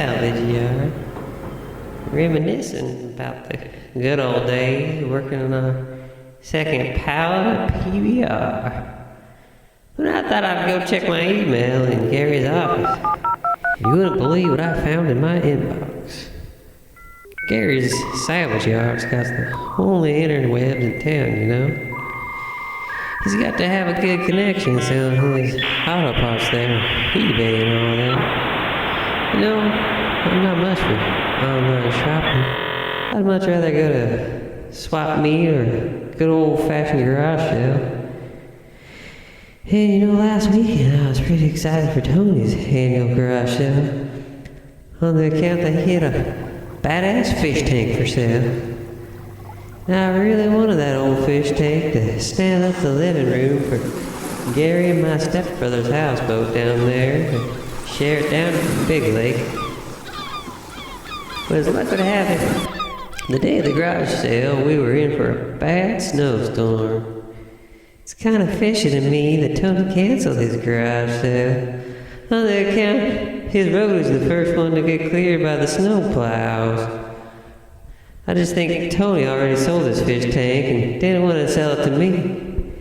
salvage yard, reminiscing about the good old days working on our second pallet of PBR. When I thought I'd go check my email in Gary's office, you wouldn't believe what I found in my inbox. Gary's salvage yard's got the only interwebs in town, you know. He's got to have a good connection selling his auto parts there on eBay and all that. You know, I'm not much for online shopping. I'd much rather go to swap meet or a good old-fashioned garage sale. And you know, last weekend I was pretty excited for Tony's annual garage sale on the account that he had a badass fish tank for sale. Now I really wanted that old fish tank to stand up the living room for Gary and my stepbrother's houseboat down there to share it down at the big lake. But as luck would have it, the day of the garage sale we were in for a bad snowstorm. It's kind of fishy to me that Tony canceled his garage sale on the account his road was the first one to get cleared by the snow plows. I just think Tony already sold his fish tank and didn't want to sell it to me.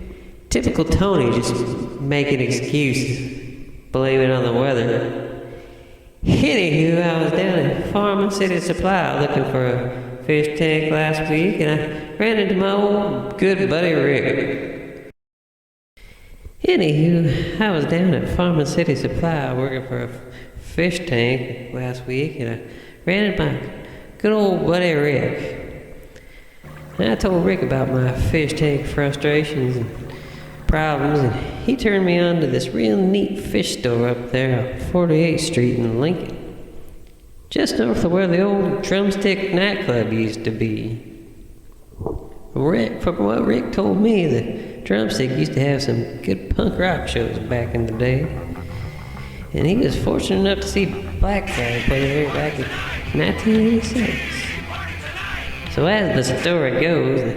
Typical Tony, just making excuses, blaming on the weather. Anywho, I was down at Farm City Supply looking for a fish tank last week, and I ran into my old good buddy Rick. Anywho, I was down at Farm City Supply working for a fish tank last week, and I ran into my good old buddy Rick. And I told Rick about my fish tank frustrations and problems, and he turned me on to this real neat fish store up there on 48th Street in Lincoln, just north of where the old Drumstick nightclub used to be. From what Rick told me, the Drumstick used to have some good punk rock shows back in the day, and he was fortunate enough to see Black Flag play there back in 1986. So as the story goes, the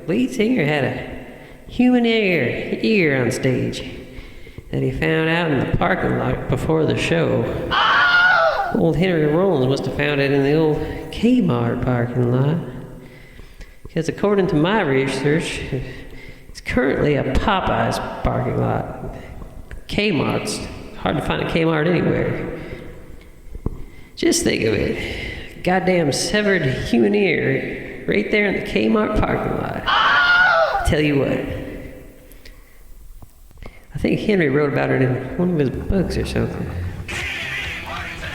lead singer had a human ear on stage that he found out in the parking lot before the show. Old Henry Rollins must have found it in the old Kmart parking lot, because according to my research, it's currently a Popeyes parking lot. Kmart's hard to find a Kmart anywhere. Just think of it. Goddamn severed human ear right there in the Kmart parking lot. I'll tell you what. I think Henry wrote about it in one of his books or something.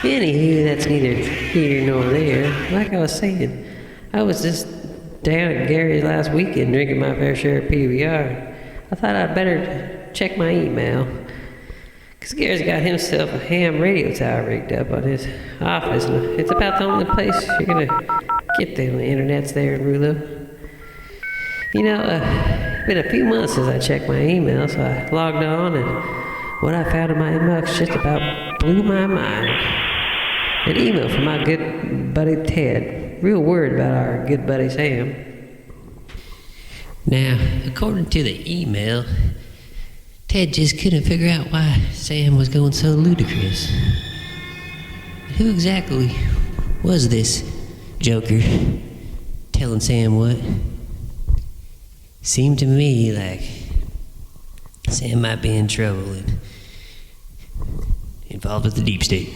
Anywho, that's neither here nor there. Like I was saying, I was just down at Gary's last weekend drinking my fair share of PBR. I thought I'd better check my email, because Gary's got himself a ham radio tower rigged up on his office, and it's about the only place you're going to get the internets there in Rulo. You know, it's been a few months since I checked my email, so I logged on, and what I found in my inbox just about blew my mind. An email from my good buddy Ted, real worried about our good buddy Sam. Now, according to the email, Ted just couldn't figure out why Sam was going so ludicrous. Who exactly was this joker telling Sam what? Seemed to me like Sam might be in trouble and involved with the deep state.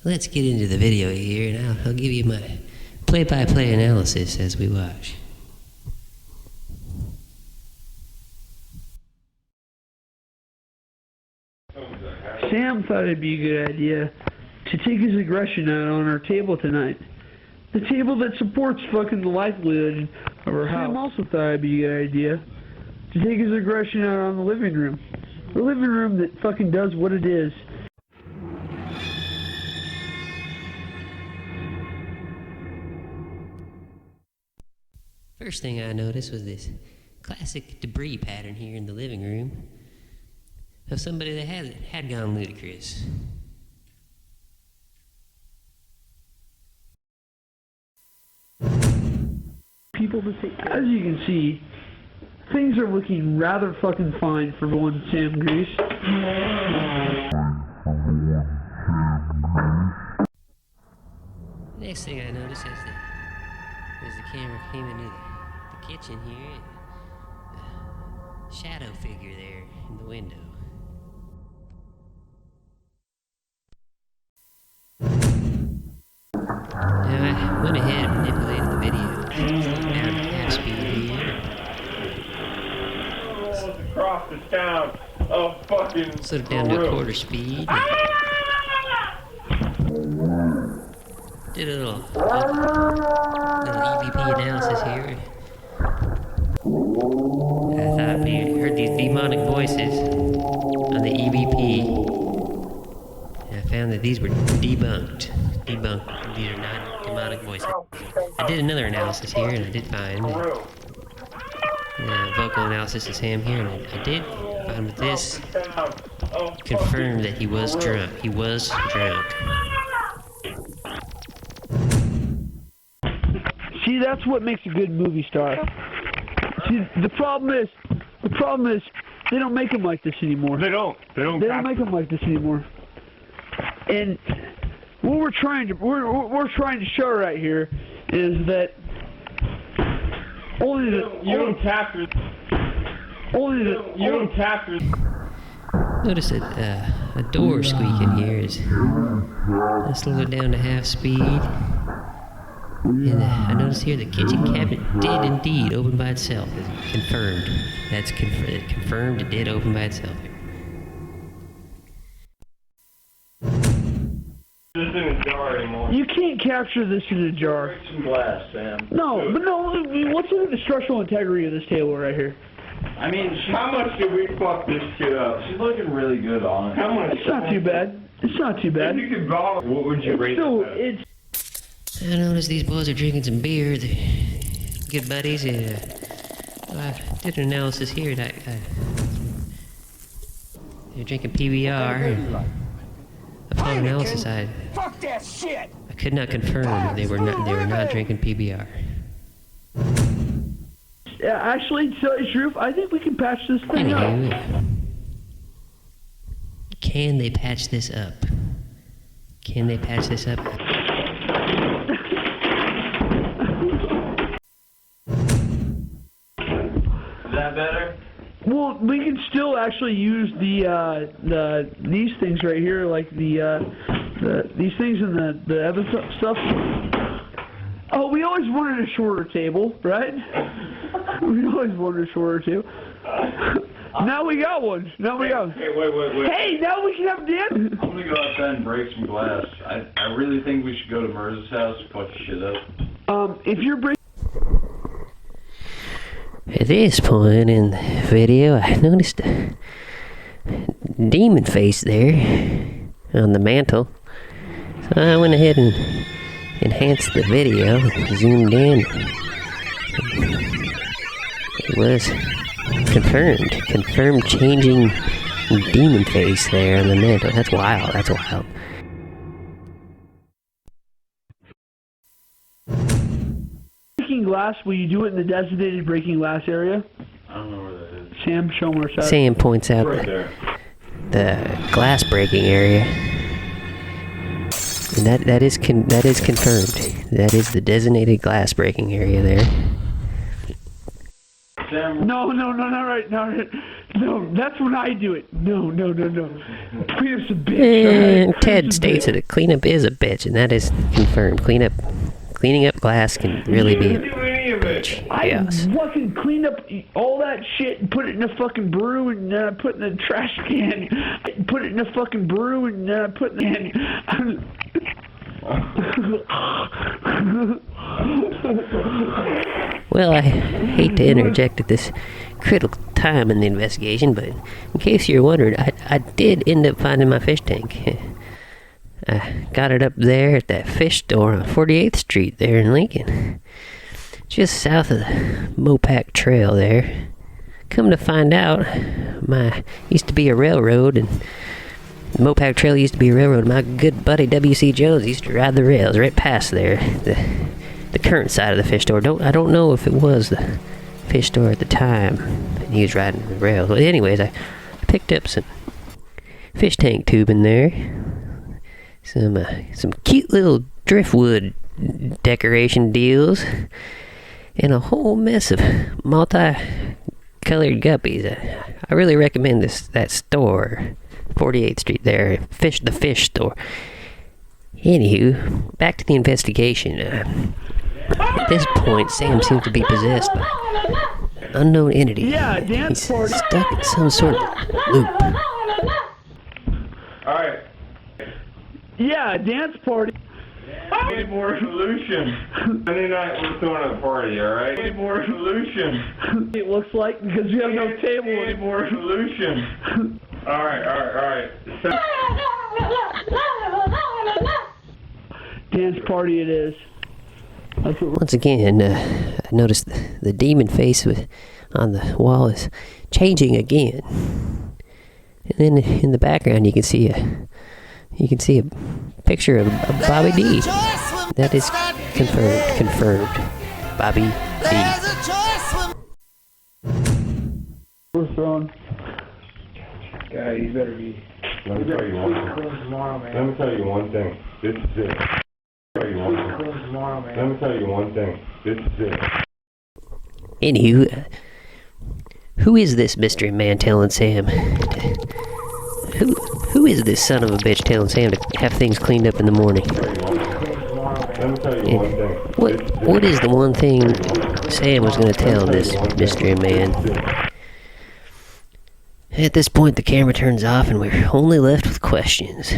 Let's get into the video here, and I'll give you my play-by-play analysis as we watch. Sam thought it'd be a good idea to take his aggression out on our table tonight. The table that supports fucking the livelihood of our house. Sam also thought it'd be a good idea to take his aggression out on the living room. The living room that fucking does what it is. First thing I noticed was this classic debris pattern here in the living room of somebody that had gone ludicrous. People to say, as you can see, things are looking rather fucking fine for one Sam Grease. next thing I noticed as the camera came into the kitchen here, a shadow figure there in the window. Now I went ahead and manipulated the video down to half speed here. Across the town of fucking. Slowed it down to a quarter speed. Did a little EVP analysis here. I thought we heard these demonic voices on the EVP. And I found that these were debunked. These are not demonic voices. I did another analysis here and I did find vocal analysis of Sam here, and I did find that this confirmed that he was drunk. He was drunk. See, that's what makes a good movie star. See, the problem is, they don't make them like this anymore. They don't make them like this anymore. And what we're trying to show right here is that Notice that a door squeaking here is. I slowed it down to half speed. And I noticed here the kitchen cabinet did indeed open by itself. It's confirmed. That's confirmed it did open by itself. This isn't a jar anymore. You can't capture this in a jar. Break some glass, Sam. No, but no, let's look at the structural integrity of this table right here. I mean, how much did we fuck this shit up? She's looking really good on it. How much? It's not too bad. It's not too bad. If you could bottle, what would you rate it? I noticed these boys are drinking some beer. They're good buddies. I did an analysis here. They're drinking PBR. Upon analysis, I could not confirm that they were not drinking PBR. Yeah, actually, to tell you the truth, I think we can patch this thing up. Can they patch this up? Can they patch this up? Is that better? Well, we can still actually use these things right here, like these things and the other stuff. Oh, we always wanted a shorter table, right? We always wanted a shorter table. Now we got one. Now we got one. Hey, wait. Hey, now we can have dinner. I'm gonna go outside and break some glass. I really think we should go to Merz's house and fuck shit up. If you're breaking. At this point in the video, I noticed a demon face there on the mantle. So I went ahead and enhanced the video, zoomed in. It was confirmed changing demon face there on the mantle. That's wild. Breaking glass, will you do it in the designated breaking glass area? I don't know where that is. Sam, show them where it's at. Sam points out Right there. the glass breaking area. And that is confirmed. That is the designated glass breaking area there. Sam. No, not right. No, that's when I do it. No. Cleanup's a bitch. Right? Ted states that a cleanup is a bitch, and that is confirmed. Cleaning up glass can really be a bitch. Yes. I fucking clean up all that shit and put it in a fucking brew and put it in a trash can. Put it in a fucking brew and put it in Well, I hate to interject at this critical time in the investigation, but in case you're wondering, I did end up finding my fish tank. I got it up there at that fish store on 48th Street there in Lincoln. Just south of the Mopac Trail there. Come to find out, used to be a railroad, and the Mopac Trail used to be a railroad. My good buddy W.C. Jones used to ride the rails right past there. The current side of the fish store. I don't know if it was the fish store at the time, and he was riding the rails. But anyways, I picked up some fish tank tubing there. Some cute little driftwood decoration deals, and a whole mess of multi-colored guppies. I really recommend that store, 48th Street there, the fish store. Anywho, back to the investigation. At this point, Sam seems to be possessed by an unknown entity. Yeah, He's dance party. stuck in some sort of loop. Alright. Yeah, dance party. Need more solution. Monday night we're throwing a party, alright? Need more solution. It looks like because we have no table. Need more solution. Alright. Dance party it is. That's what Once again, I noticed the demon face on the wall is changing again. And then in the background, you can see a picture of Bobby D. That is confirmed. Bobby D. we're throwing. God, you better be. Let me tell you one thing. This is it. Let me tell you one thing. This is it. Anywho, who is this mystery man telling Sam? Who is this son of a bitch telling Sam to have things cleaned up in the morning? Let me tell you one thing. What is the one thing Sam was going to tell this mystery man? At this point, the camera turns off and we're only left with questions.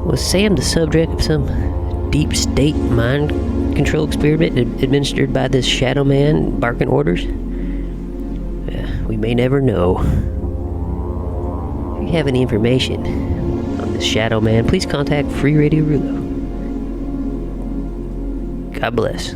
Was Sam the subject of some deep state mind control experiment administered by this shadow man barking orders? We may never know. If you have any information on this shadow man, please contact Free Radio Rulo. God bless.